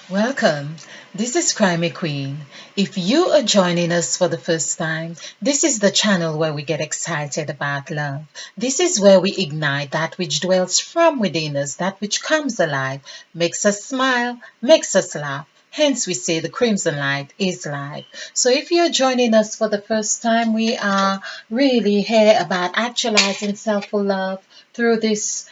Welcome. This is Crimey Queen. If you are joining us for the first time, this is the channel where we get excited about love. This is where we ignite that which dwells from within us, that which comes alive, makes us smile, makes us laugh. Hence, we say the crimson light is life. So, if you're joining us for the first time, we are really here about actualizing self love through this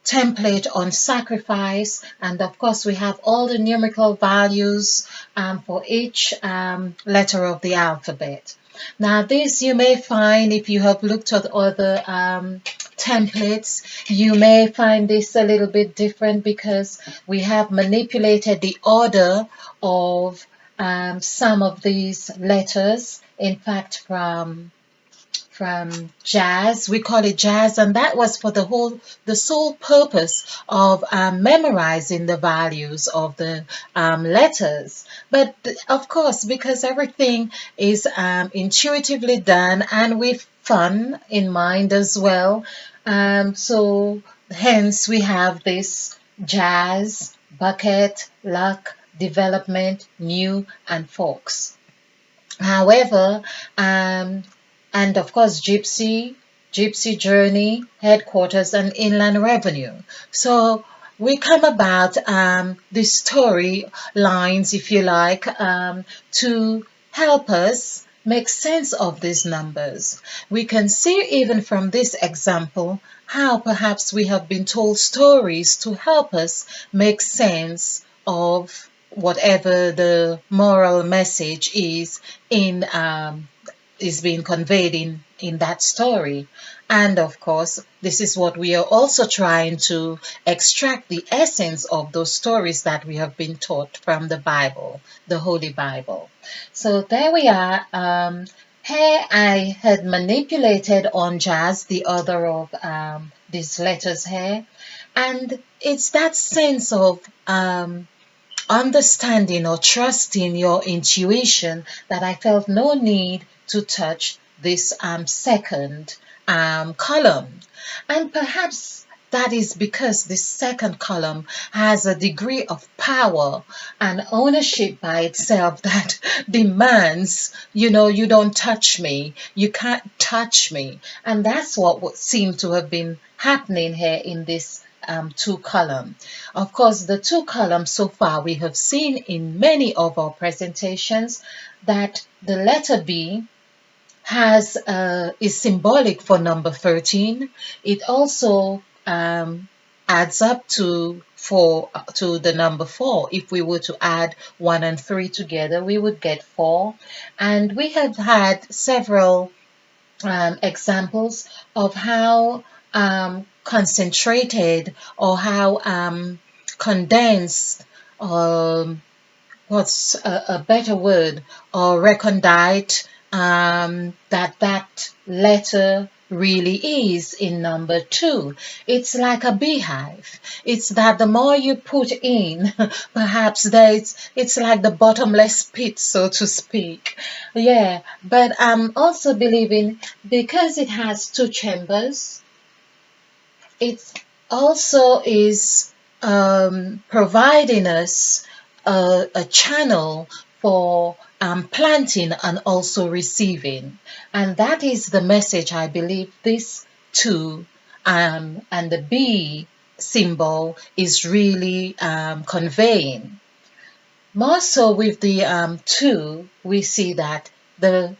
template on sacrifice, and of course we have all the numerical values for each letter of the alphabet. Now this you may find, if you have looked at other templates, you may find this a little bit different because we have manipulated the order of some of these letters, in fact from jazz. We call it jazz, and that was for the sole purpose of memorizing the values of the letters. But of course, because everything is intuitively done and with fun in mind as well, so hence we have this jazz, bucket, luck, development, new, and folks. However, and of course gypsy journey, headquarters, and inland revenue. So we come about the story lines, if you like, to help us make sense of these numbers. We can see even from this example how perhaps we have been told stories to help us make sense of whatever the moral message is being conveyed in that story. And of course, this is what we are also trying to extract the essence of those stories that we have been taught from the Bible, the Holy Bible. So there we are. Here I had manipulated on jazz the other of these letters here. And it's that sense of understanding or trusting your intuition that I felt no need to touch this second column. And perhaps that is because this second column has a degree of power and ownership by itself that demands, you don't touch me, you can't touch me. And that's what seemed to have been happening here in this two column. Of course, the two columns so far we have seen in many of our presentations that the letter B is symbolic for number 13. It also adds up to the number 4. If we were to add 1 and 3 together, we would get 4. And we have had several examples of how concentrated or how condensed, what's a better word, or recondite, that letter really is in number 2. It's like a beehive. It's that the more you put in, perhaps it's like the bottomless pit, so to speak. Yeah, but I'm also believing because it has two chambers, it also is providing us a channel for planting and also receiving. And that is the message I believe this two and the B symbol is really conveying. More so with the 2, we see that the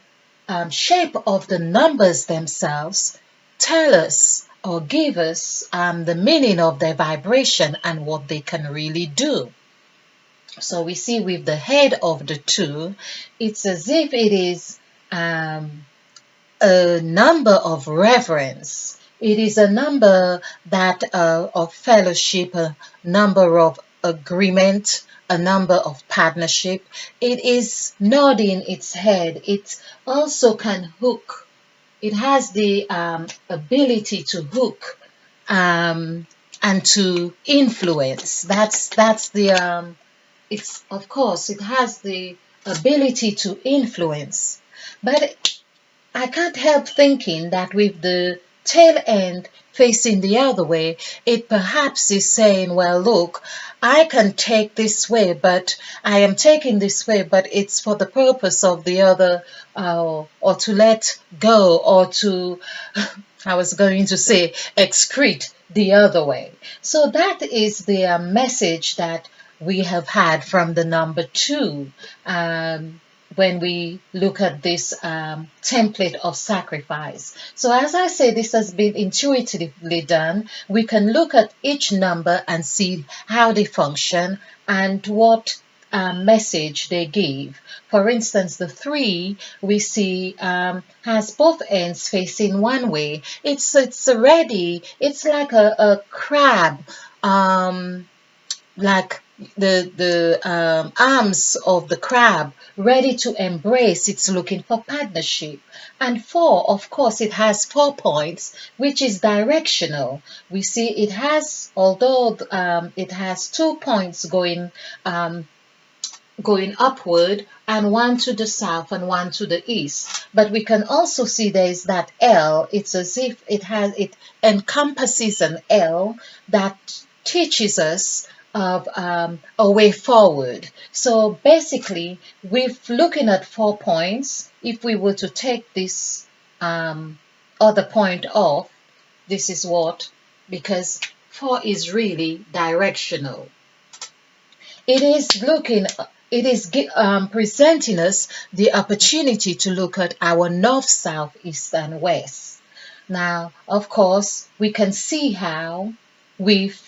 shape of the numbers themselves tell us or give us the meaning of their vibration and what they can really do. So we see with the head of the 2, it's as if it is a number of reverence. It is a number that of fellowship, a number of agreement, a number of partnership. It is nodding its head. It also can hook. It has the ability to hook and to influence. That's the it's, of course, it has the ability to influence. But I can't help thinking that with the tail end, facing the other way, it perhaps is saying, well, look, I can take this way, but I am taking this way, but it's for the purpose of the other, or to let go, or to, I was going to say, excrete the other way. So that is the message that we have had from the number two. When we look at this template of sacrifice. So as I say, this has been intuitively done. We can look at each number and see how they function and what message they give. For instance, the 3 we see has both ends facing one way. It's ready. It's like a crab. Like the arms of the crab ready to embrace. It's looking for partnership. And 4, of course, it has 4 points, which is directional. We see it has, although it has 2 points going upward, and one to the south and one to the east. But we can also see there is that L. It's as if it encompasses an L that teaches us of a way forward. So basically, we're looking at 4 points. If we were to take this other point off, this is what, because 4 is really directional. It is presenting us the opportunity to look at our north, south, east, and west. Now, of course, we can see how with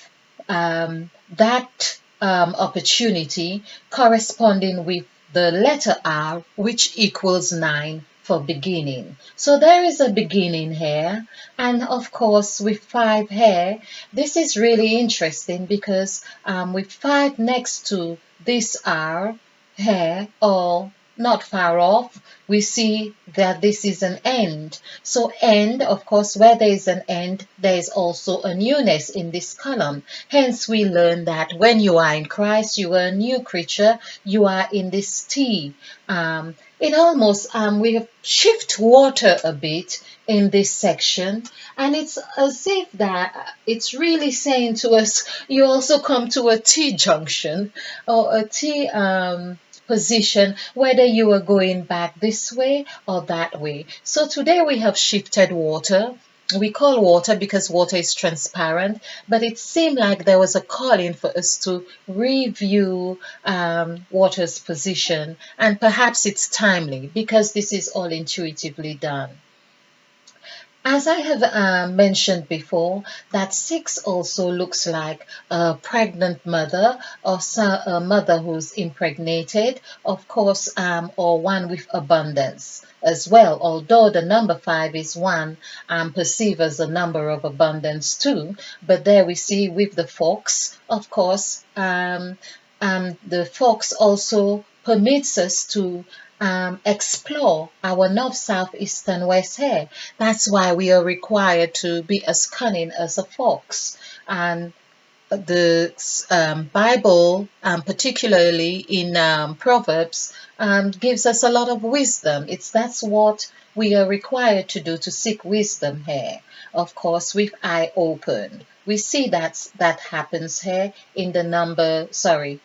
that opportunity corresponding with the letter R, which equals 9 for beginning. So there is a beginning here. And of course, with 5 here, this is really interesting because with 5 next to this R here, or not far off, we see that this is an end. So end, of course, where there is an end, there is also a newness in this column. Hence, we learn that when you are in Christ, you are a new creature. You are in this T. It almost, we have shift water a bit in this section, and it's as if that it's really saying to us, you also come to a T junction or a T position, whether you are going back this way or that way. So today we have shifted water. We call water because water is transparent, but it seemed like there was a calling for us to review water's position, and perhaps it's timely because this is all intuitively done. As I have mentioned before, that 6 also looks like a pregnant mother, or a mother who's impregnated, of course, or one with abundance as well. Although the number 5 is one perceived as a number of abundance too, but there we see with the fox, of course, the fox also permits us to explore our north, south, east, and west here. That's why we are required to be as cunning as a fox. And the Bible, particularly in Proverbs, gives us a lot of wisdom. That's what we are required to do, to seek wisdom here. Of course, with eye open. We see that happens here in the number, sorry,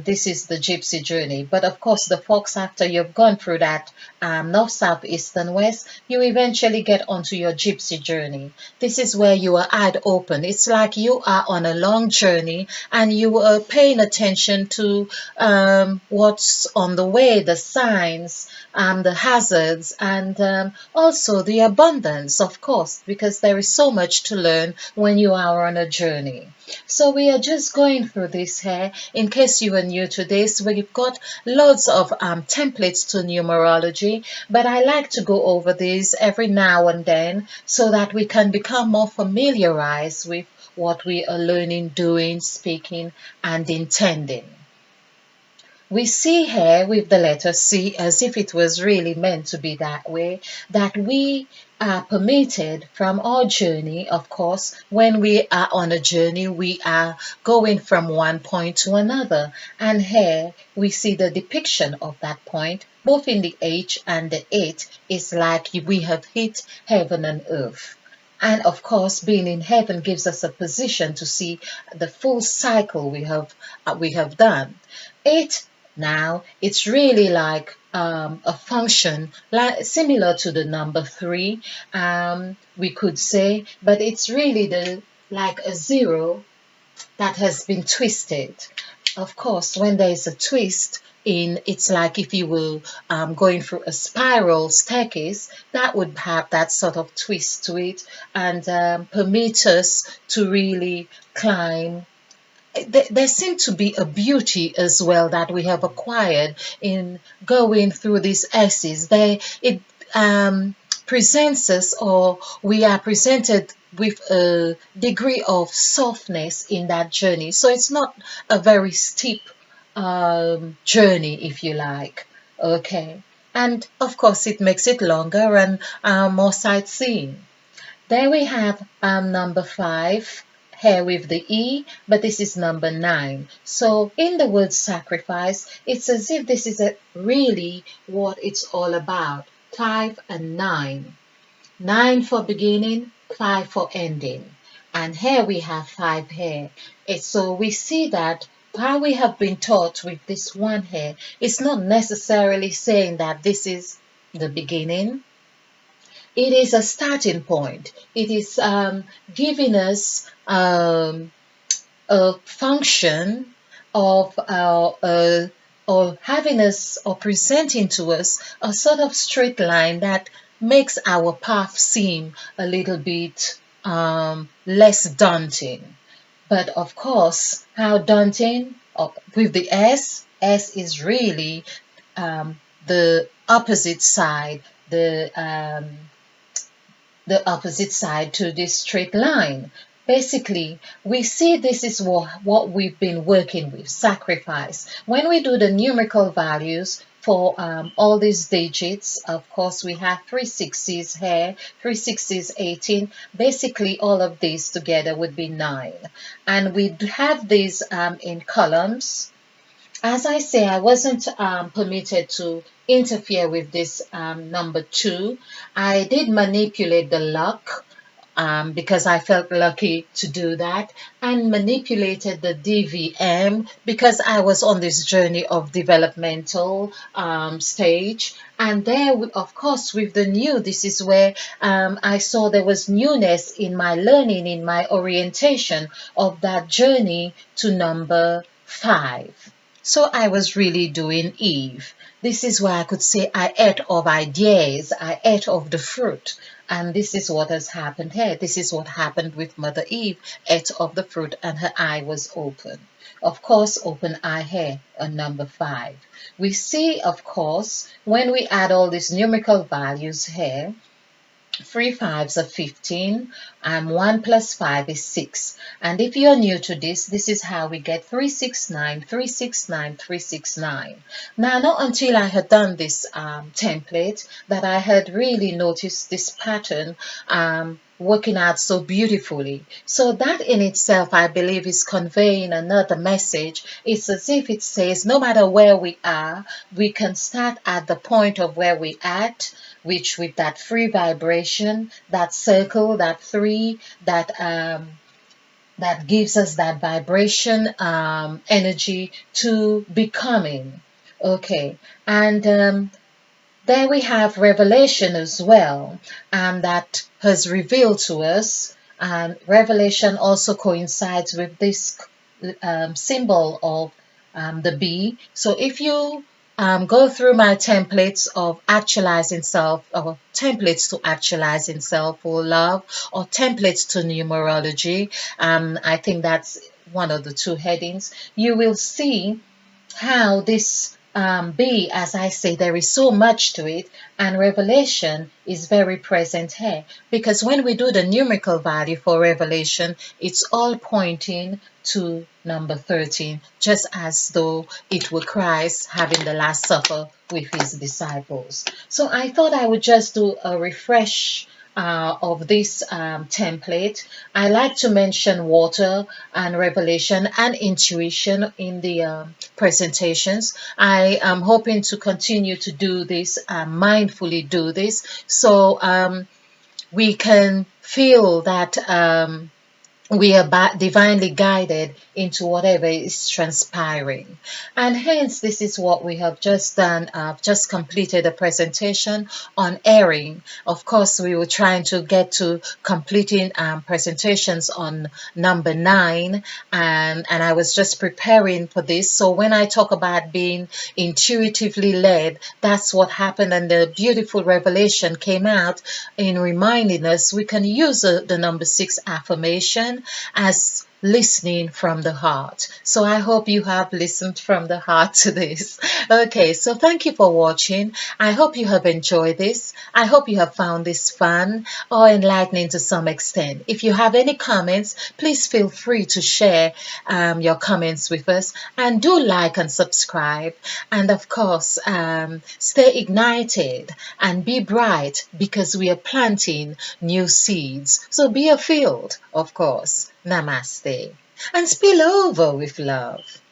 this is the gypsy journey. But of course, the fox, after you've gone through that north, south, east, and west, you eventually get onto your gypsy journey. This is where you are eyed open. It's like you are on a long journey and you are paying attention to what's on the way, the signs, the hazards, and also the abundance, of course, because there is so much to learn when you are on a journey. So we are just going through this here. In case you are new to this, we've got loads of templates to numerology, but I like to go over these every now and then so that we can become more familiarized with what we are learning, doing, speaking, and intending. We see here with the letter C, as if it was really meant to be that way, that we are permitted from our journey. Of course, when we are on a journey, we are going from one point to another. And here we see the depiction of that point, both in the H and the 8, is like we have hit heaven and earth. And of course, being in heaven gives us a position to see the full cycle we have done. It now it's really like a function like similar to the number three, we could say, but it's really the like a zero that has been twisted. Of course, when there is a twist in, it's like if you were going through a spiral staircase, that would have that sort of twist to it and permit us to really climb. There seems to be a beauty as well that we have acquired in going through these S's. It um, presents us, or we are presented with a degree of softness in that journey. So it's not a very steep journey, if you like. Okay. And of course, it makes it longer and more sightseeing. There we have number 5 here with the E, but this is number 9. So in the word sacrifice, it's as if this is really what it's all about. 5 and 9. 9 for beginning, 5 for ending. And here we have 5 here. So we see that how we have been taught with this one here, it's not necessarily saying that this is the beginning. It is a starting point. It is giving us a function of or having us or presenting to us a sort of straight line that makes our path seem a little bit less daunting. But of course, how daunting? With the S is really the opposite side, the opposite side to this straight line. Basically, we see this is what we've been working with, sacrifice. When we do the numerical values for all these digits, of course, we have 360s here, 360s 18. Basically, all of these together would be 9. And we have these in columns. As I say, I wasn't permitted to interfere with this number 2. I did manipulate the luck because I felt lucky to do that, and manipulated the DVM because I was on this journey of developmental stage. And there, of course, with the new, this is where I saw there was newness in my learning, in my orientation of that journey to number 5. So I was really doing Eve. This is where I could say I ate of ideas, I ate of the fruit. And this is what has happened here. This is what happened with Mother Eve, ate of the fruit and her eye was open. Of course, open eye here on number 5. We see, of course, when we add all these numerical values here, 3 fives are 15, and 1 plus 5 is 6. And if you're new to this, this is how we get 369, 369, 369. Now, not until I had done this template that I had really noticed this pattern working out so beautifully. So that in itself, I believe, is conveying another message. It's as if it says no matter where we are, we can start at the point of where we at, which with that free vibration, that circle, that 3, that gives us that vibration energy to becoming. Okay, and there we have revelation as well, and that has revealed to us. And revelation also coincides with this symbol of the bee. So if you go through my templates of actualizing self, or templates to actualizing self or love, or templates to numerology, I think that's one of the 2 headings, you will see how this be, as I say, there is so much to it, and revelation is very present here. Because when we do the numerical value for revelation, it's all pointing to number 13, just as though it were Christ having the Last Supper with his disciples. So I thought I would just do a refresh of this template. I like to mention water and revelation and intuition in the presentations. I am hoping to continue to do this, mindfully do this. So we can feel that we are divinely guided into whatever is transpiring. And hence, this is what we have just done, just completed a presentation on airing. Of course, we were trying to get to completing presentations on number 9, and I was just preparing for this. So when I talk about being intuitively led, that's what happened, and the beautiful revelation came out in reminding us we can use the number 6 affirmation as listening from the heart. So I hope you have listened from the heart to this. Okay, so thank you for watching. I hope you have enjoyed this. I hope you have found this fun or enlightening to some extent. If you have any comments, please feel free to share your comments with us, and do like and subscribe. And of course, stay ignited and be bright, because we are planting new seeds. So be a field, of course. Namaste. And spill over with love.